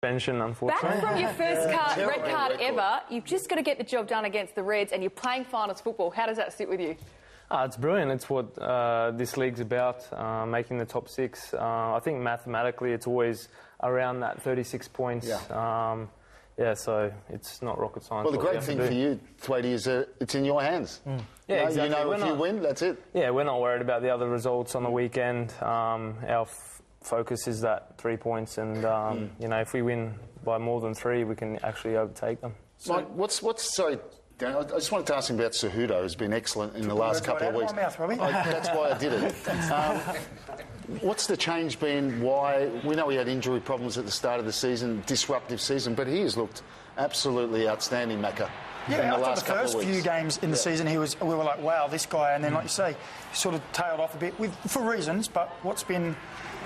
suspension, unfortunately. Back from your first red card ever, you've just got to get the job done against the Reds and you're playing finals football. How does that sit with you? It's brilliant. It's what this league's about, making the top six. I think mathematically it's always around that 36 points. So it's not rocket science. Well, the great thing for you, Thwaitie, is it's in your hands. Yeah, exactly. You know, if you win, that's it. Yeah, we're not worried about the other results on the weekend. Our focus is that 3 points, and you know, if we win by more than 3, we can actually overtake them. Mike, sorry, Dan, I just wanted to ask him about Cejudo, who's been excellent in the last couple of weeks. Mouth, that's why I did it. What's the change been? Why? We know he had injury problems at the start of the season, disruptive season, but he has looked absolutely outstanding, Macca. Yeah, after the first few games in the season, we were like, wow, this guy, and then, like you say, he sort of tailed off a bit for reasons. But what's been?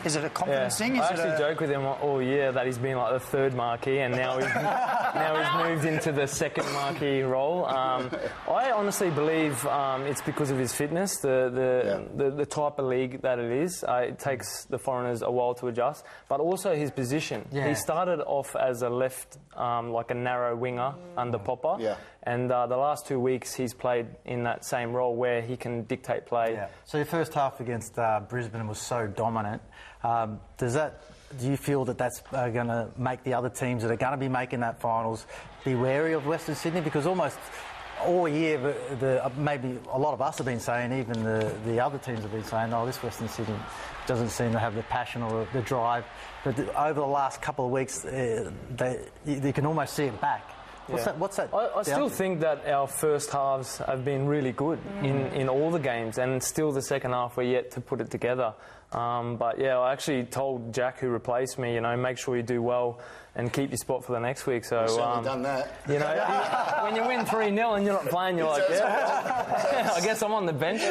Is it a confidence thing? I actually joke with him all year that he's been like the third marquee, and now he's moved into the second marquee role. I honestly believe it's because of his fitness, the type of league that it is. It takes the foreigners a while to adjust, but also his position. Yeah. He started off as a left, like a narrow winger under Popper, and the last 2 weeks he's played in that same role where he can dictate play. Yeah. So your first half against Brisbane was so dominant. Do you feel that that's going to make the other teams that are going to be making that finals be wary of Western Sydney? Because almost all year, maybe a lot of us have been saying, even the other teams have been saying, oh, this Western Sydney doesn't seem to have the passion or the drive. But over the last couple of weeks, you can almost see it back. What's that? I still think that our first halves have been really good in all the games, and still the second half we're yet to put it together. But yeah, I actually told Jack, who replaced me, you know, make sure you do well and keep your spot for the next week. So we've certainly done that. You know, when you win 3-0 and you're not playing, you're like, I guess I'm on the bench.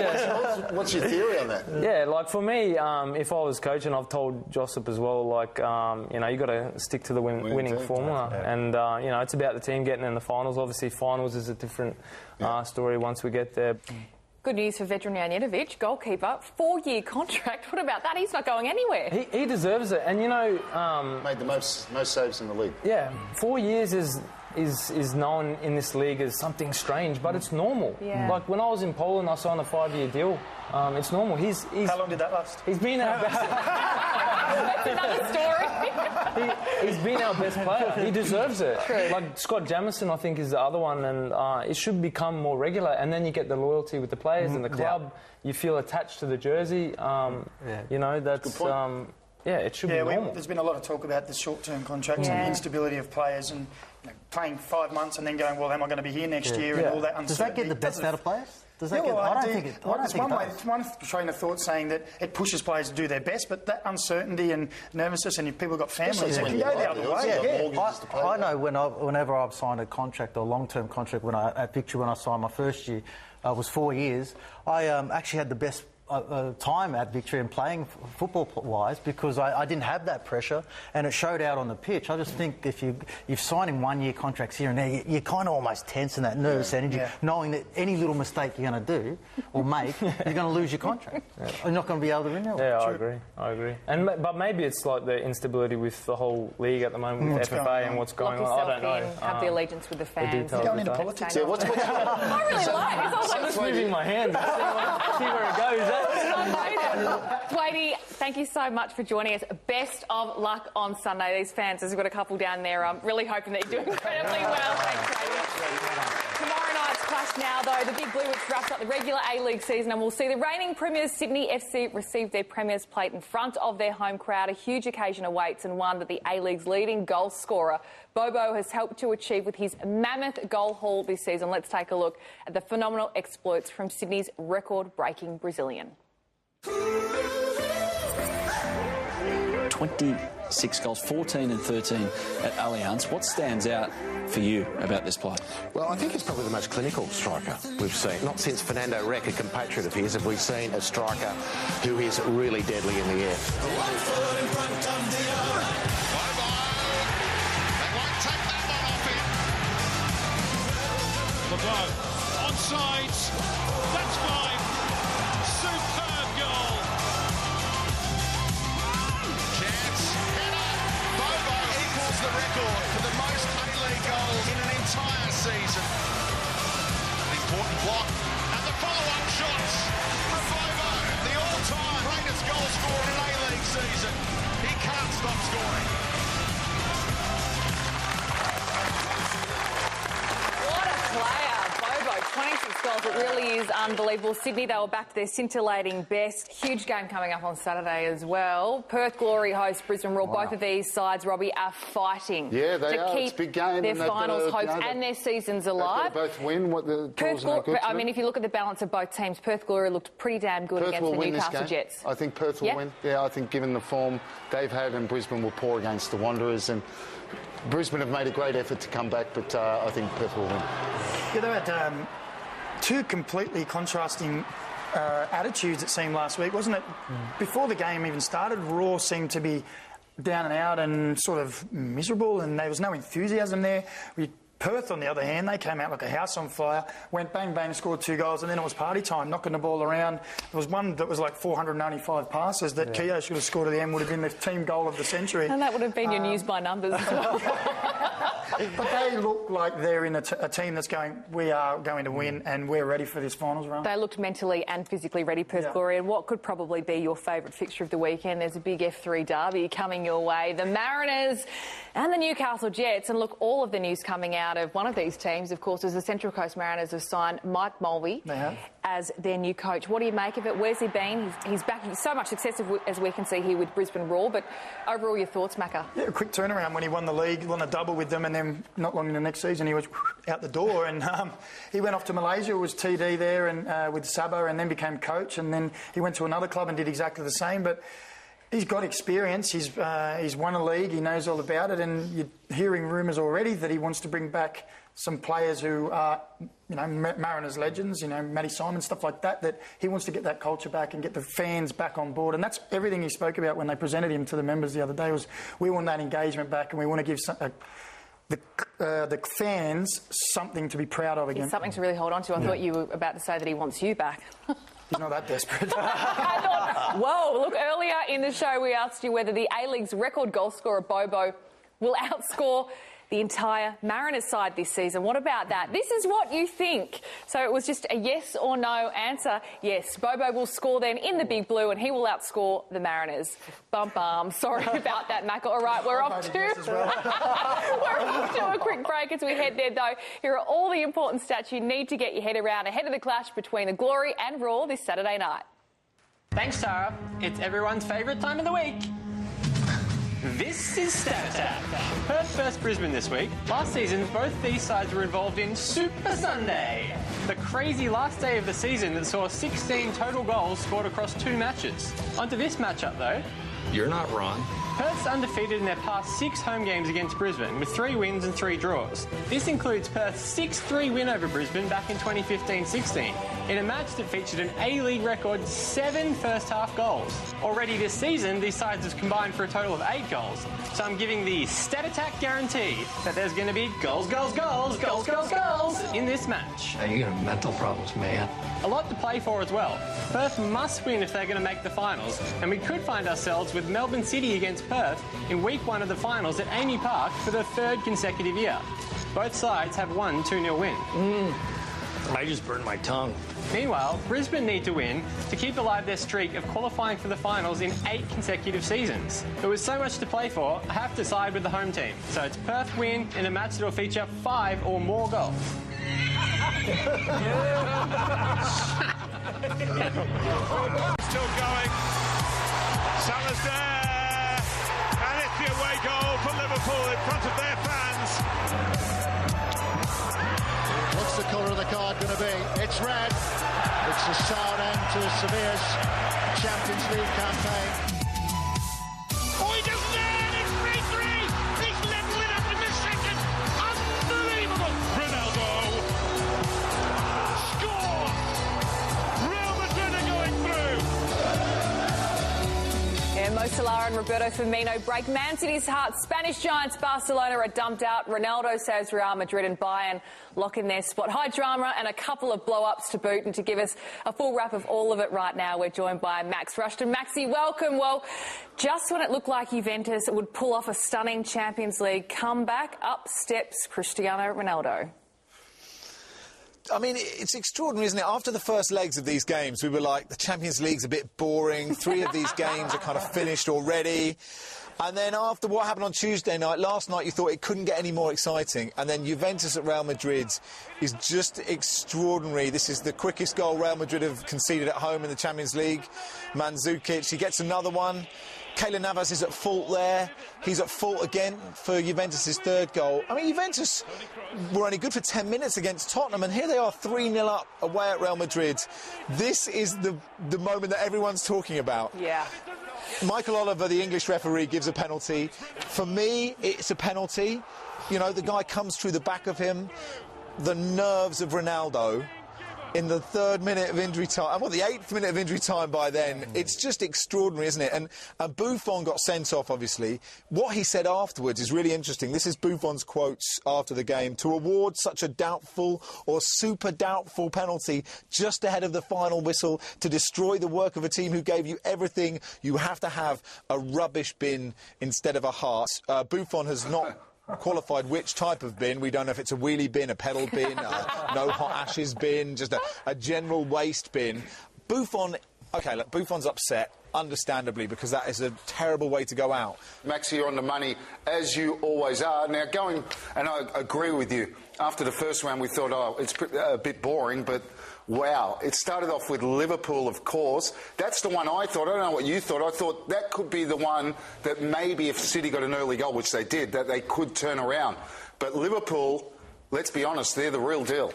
What's your theory on that? Yeah, like for me, if I was coaching, I've told Josip as well, like, you know, you got to stick to the winning formula, and you know, it's about the team getting in the finals. Obviously, finals is a different story once we get there. Good news for Vedran Janjetovic, goalkeeper, 4-year contract. What about that? He's not going anywhere. He deserves it, and you know, made the most saves in the league. Yeah, 4 years is known in this league as something strange, but it's normal. Yeah. Like when I was in Poland, I signed a 5-year deal. It's normal. He's how long did that last? He's been our best. That's another story. He's been our best player. He deserves it. True. Like Scott Jamieson, I think, is the other one, and it should become more regular. And then you get the loyalty with the players and the club. You feel attached to the jersey. You know, that's. It should be normal. There's been a lot of talk about the short-term contracts and the instability of players, and you know, playing 5 months and then going, well, am I going to be here next year, and all that uncertainty. Does that get the best out of players? Does that I don't think it does. One train of thought saying that it pushes players to do their best, but that uncertainty and nervousness, and if people have got families, it can go the other way. I know whenever I've signed a contract or long-term contract at Victory, when I signed my first year, it was 4 years. I actually had the best time at Victory and playing football-wise because I didn't have that pressure, and it showed out on the pitch. I just think if you've signed in 1-year contracts here and there, you're kind of almost tense in that nervous energy, knowing that any little mistake you're going to do or make, you're going to lose your contract. You're not going to be able to renew it. Yeah, I agree. But maybe it's like the instability with the whole league at the moment with FFA and what's going on. I don't know. Have the allegiance with the fans. You're going into politics. I really like it. I'm just moving my hand. See where it goes. Thwaitie, thank you so much for joining us. Best of luck on Sunday. These fans, there's got a couple down there. I'm really hoping that you're doing incredibly well. Thanks, Thwaitie. Tomorrow night's clash now, though. The Big Blue Witch wraps up the regular A-League season, and we'll see the reigning premiers Sydney FC receive their premiers plate in front of their home crowd. A huge occasion awaits, and one that the A-League's leading goal scorer, Bobo, has helped to achieve with his mammoth goal haul this season. Let's take a look at the phenomenal exploits from Sydney's record-breaking Brazilian. 26 goals, 14 and 13 at Allianz. What stands out for you about this player? Well, I think he's probably the most clinical striker we've seen. Not since Fernando Reck, a compatriot of his, have we seen a striker who is really deadly in the air. Onside, that's fine. Superb goal. Chance, header, Bobo equals the record. scored for the most A-League goals in an entire season. An important block, and the follow-up shots from Bobo, the all-time greatest goal scorer in an A-League season. He can't stop scoring. What a player, Bobo. 26 goals. It really is unbelievable. Sydney, they were back to their scintillating best. Huge game coming up on Saturday as well. Perth Glory host Brisbane Roar. Both of these sides, Robbie, are fighting to keep it's a big game, their and they've finals got to, hopes and their seasons alive. They both win. What the Perth Glory, I mean, if you look at the balance of both teams, Perth Glory looked pretty damn good Perth against will the win Newcastle this game. Jets. I think Perth will win. Yeah, I think given the form they've had, and Brisbane will pour against the Wanderers, and Brisbane have made a great effort to come back, but I think Perth will win. Yeah, they had two completely contrasting attitudes, it seemed, last week, wasn't it? Before the game even started, Raw seemed to be down and out and sort of miserable, and there was no enthusiasm there. Perth, on the other hand, they came out like a house on fire, went bang, bang, scored 2 goals, and then it was party time, knocking the ball around. There was one that was like 495 passes that Keogh should have scored at the end, would have been the team goal of the century. And that would have been your news by numbers as well. But they look like they're in a team that's going, we are going to win and we're ready for this finals run. They looked mentally and physically ready, Perth Glory, and what could probably be your favourite fixture of the weekend. There's a big F3 derby coming your way. The Mariners and the Newcastle Jets. And look, all of the news coming out of one of these teams, of course, is the Central Coast Mariners have signed Mike Mulvey as their new coach. What do you make of it? Where's he been? He's back. So much success as we can see here with Brisbane Roar, but overall your thoughts, Macca? Yeah, a quick turnaround when he won the league, won a double with them, and then not long in the next season he was out the door, and he went off to Malaysia, was TD there and with Sabah, and then became coach, and then he went to another club and did exactly the same, but he's got experience, he's won a league, he knows all about it, and you're hearing rumours already that he wants to bring back some players who are, Mariners legends, Matty Simon, stuff like that, that he wants to get that culture back and get the fans back on board. And that's everything he spoke about when they presented him to the members the other day, was we want that engagement back and we want to give the fans something to be proud of again. It's something to really hold on to. I thought you were about to say that he wants you back. He's not that desperate. I thought, whoa, look, earlier in the show we asked you whether the A-League's record goal scorer, Bobo, will outscore the entire Mariners side this season. What about that? This is what you think. So it was just a yes or no answer. Yes, Bobo will score then in the Big Blue and he will outscore the Mariners. Bum bum. Sorry about that, Macca. All right, we're off to we're off to a quick break as we head there, though. Here are all the important stats you need to get your head around ahead of the clash between the Glory and Raw this Saturday night. Thanks, Tara. It's everyone's favourite time of the week. This is Stat Attack. Perth vs Brisbane this week. Last season, both these sides were involved in Super Sunday, the crazy last day of the season that saw 16 total goals scored across 2 matches. Onto this matchup, though. You're not wrong. Perth's undefeated in their past 6 home games against Brisbane, with 3 wins and 3 draws. This includes Perth's 6-3 win over Brisbane back in 2015-16, in a match that featured an A-League record 7 first-half goals. Already this season, these sides have combined for a total of 8 goals, so I'm giving the Stat Attack guarantee that there's going to be goals in this match. Now you got mental problems, man. A lot to play for as well. Perth must win if they're going to make the finals, and we could find ourselves with Melbourne City against Perth in week 1 of the finals at Amy Park for the 3rd consecutive year. Both sides have one 2-0 win. I just burned my tongue. Meanwhile, Brisbane need to win to keep alive their streak of qualifying for the finals in 8 consecutive seasons. But with so much to play for, I have to side with the home team. So it's Perth win in a match that will feature 5 or more goals. Still going. Salah's there. And it's the away goal for Liverpool in front of their fans. What's the colour of the card going to be? It's red. It's a sour end to Sevilla's Champions League campaign. Oh, he does that! It's 3-3! He's level it up in the second. Unbelievable! Ronaldo scores! Real Madrid are going through! Yeah, most Solar and Roberto Firmino break Man City's heart. Spanish giants Barcelona are dumped out. Ronaldo saves Real Madrid and Bayern lock in their spot. High drama and a couple of blow-ups to boot. And to give us a full wrap of all of it right now, we're joined by Max Rushton. Maxi, welcome. Well, just when it looked like Juventus would pull off a stunning Champions League comeback, up steps Cristiano Ronaldo. I mean, it's extraordinary, isn't it? After the first legs of these games, we were like, the Champions League's a bit boring. 3 of these games are kind of finished already. And then after what happened on Tuesday night, last night, you thought it couldn't get any more exciting. And then Juventus at Real Madrid is just extraordinary. This is the quickest goal Real Madrid have conceded at home in the Champions League. Mandzukic, he gets another one. Keylor Navas is at fault there. He's at fault again for Juventus' third goal. I mean, Juventus were only good for 10 minutes against Tottenham, and here they are 3-0 up away at Real Madrid. This is the moment that everyone's talking about. Yeah. Michael Oliver, the English referee, gives a penalty. For me, it's a penalty. You know, the guy comes through the back of him. The nerves of Ronaldo in the 3rd minute of injury time, well, the 8th minute of injury time by then. It's just extraordinary, isn't it? And Buffon got sent off, obviously. What he said afterwards is really interesting. This is Buffon's quotes after the game. To award such a doubtful or super doubtful penalty just ahead of the final whistle to destroy the work of a team who gave you everything, you have to have a rubbish bin instead of a heart. Buffon has not qualified which type of bin. We don't know if it's a wheelie bin, a pedal bin, no hot ashes bin, just a general waste bin. Buffon, OK, look, Buffon's upset, understandably, because that is a terrible way to go out. Max, you're on the money, as you always are. Now, and I agree with you, after the first round we thought, oh, it's a bit boring, but wow, it started off with Liverpool, of course. That's the one I thought. I don't know what you thought. I thought that could be the one that maybe if City got an early goal, which they did, that they could turn around. But Liverpool, let's be honest, they're the real deal.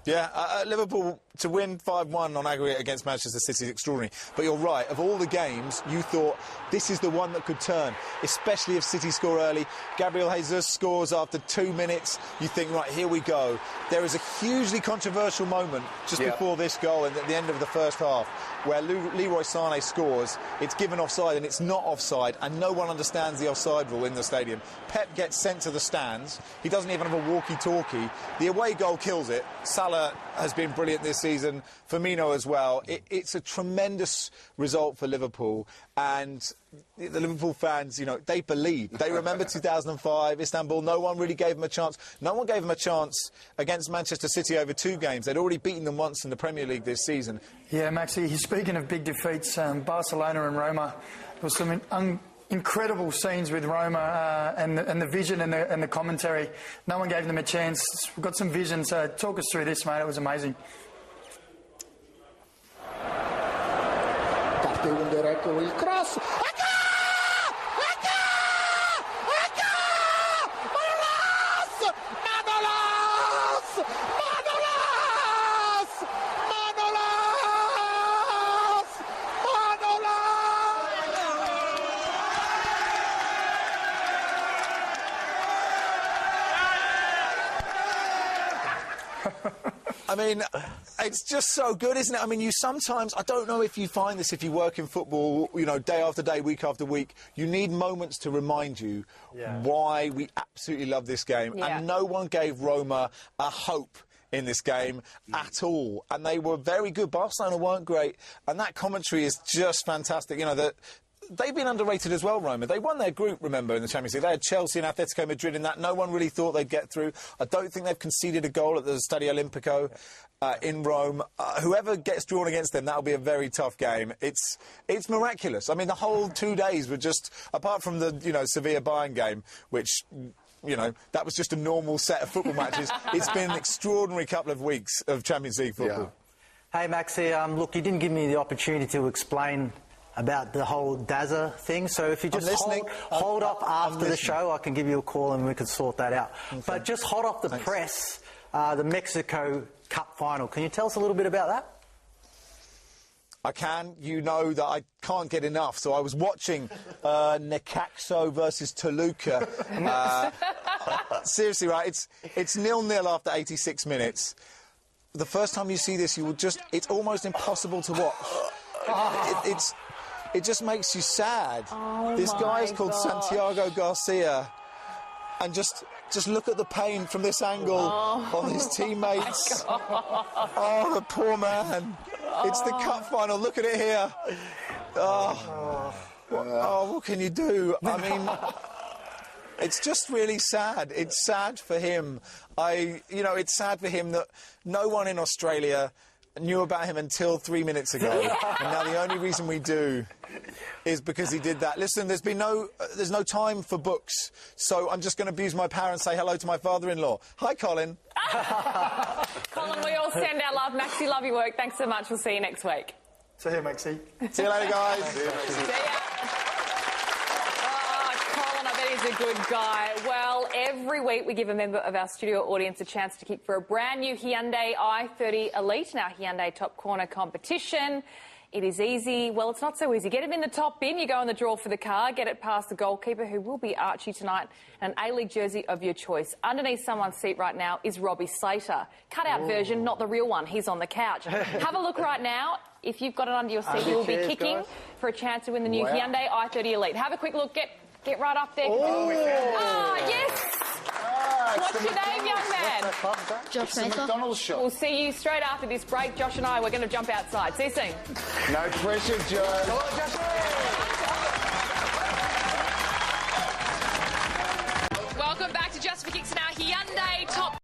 Yeah, Liverpool to win 5-1 on aggregate against Manchester City is extraordinary. But you're right, of all the games, you thought this is the one that could turn, especially if City score early. Gabriel Jesus scores after 2 minutes. You think, right, here we go. There is a hugely controversial moment just before this goal and at the end of the first half where Leroy Sané scores. It's given offside and it's not offside, and no one understands the offside rule in the stadium. Pep gets sent to the stands. He doesn't even have a walkie-talkie. The away goal kills it. Salah has been brilliant this season. Firmino as well. It's a tremendous result for Liverpool, and the Liverpool fans, you know, they believe. They remember 2005, Istanbul. No one really gave them a chance. No one gave them a chance against Manchester City over 2 games. They'd already beaten them once in the Premier League this season. Yeah, Maxi, speaking of big defeats, Barcelona and Roma, there was some incredible scenes with Roma and the vision and the commentary. No one gave them a chance. We've got some vision, so talk us through this, mate. It was amazing. Cartellone diretto, il cross. I mean, it's just so good, isn't it? I mean, you sometimes, I don't know if you find this if you work in football, you know, day after day, week after week, you need moments to remind you why we absolutely love this game. Yeah. And no one gave Roma a hope in this game at all. And they were very good. Barcelona weren't great. And that commentary is just fantastic. You know, they've been underrated as well, Roma. They won their group, remember, in the Champions League. They had Chelsea and Atletico Madrid in that. No one really thought they'd get through. I don't think they've conceded a goal at the Stadio Olimpico in Rome. Whoever gets drawn against them, that'll be a very tough game. It's miraculous. I mean, the whole 2 days were just, apart from the, you know, Sevilla-Bayern game, which, you know, that was just a normal set of football matches. It's been an extraordinary couple of weeks of Champions League football. Yeah. Hey, Maxi, look, you didn't give me the opportunity to explain about the whole Daza thing, so if you just hold up after the show, I can give you a call and we can sort that out. Okay. But just hot off the press, the Mexico Cup final. Can you tell us a little bit about that? I can. You know that I can't get enough. So I was watching Necaxa versus Toluca. Seriously, right? It's 0-0 after 86 minutes. The first time you see this, you will just... It's almost impossible to watch. it just makes you sad. Oh, this guy is called gosh. Santiago Garcia, and just look at the pain from this angle on his teammates. Oh, the poor man. It's the cup final. Look at it here. Oh, what can you do? I mean, it's just really sad. It's sad for him. It's sad for him that no one in Australia knew about him until 3 minutes ago. And now the only reason we do is because he did that. Listen, there's no time for books, so I'm just going to abuse my power and say hello to my father-in-law. Hi, Colin. Colin, we all send our love. Maxie, love your work. Thanks so much. We'll see you next week. See you, Maxie. See you later, guys. See ya. Colin, I bet he's a good guy. Well, every week we give a member of our studio audience a chance to kick for a brand new Hyundai i30 Elite in our Hyundai Top Corner competition. It is easy. Well, it's not so easy. Get him in the top bin. You go in the draw for the car. Get it past the goalkeeper, who will be Archie tonight, and an A-League jersey of your choice. Underneath someone's seat right now is Robbie Slater. Cut-out version, not the real one. He's on the couch. Have a look right now. If you've got it under your seat, you will be kicking for a chance to win the new Hyundai i30 Elite. Have a quick look. Get right up there. Yes! What's your name, young man? Josh Mason. McDonald's shop. We'll see you straight after this break. Josh and I, we're going to jump outside. See you soon. No pressure, Joe. Come on, Josh.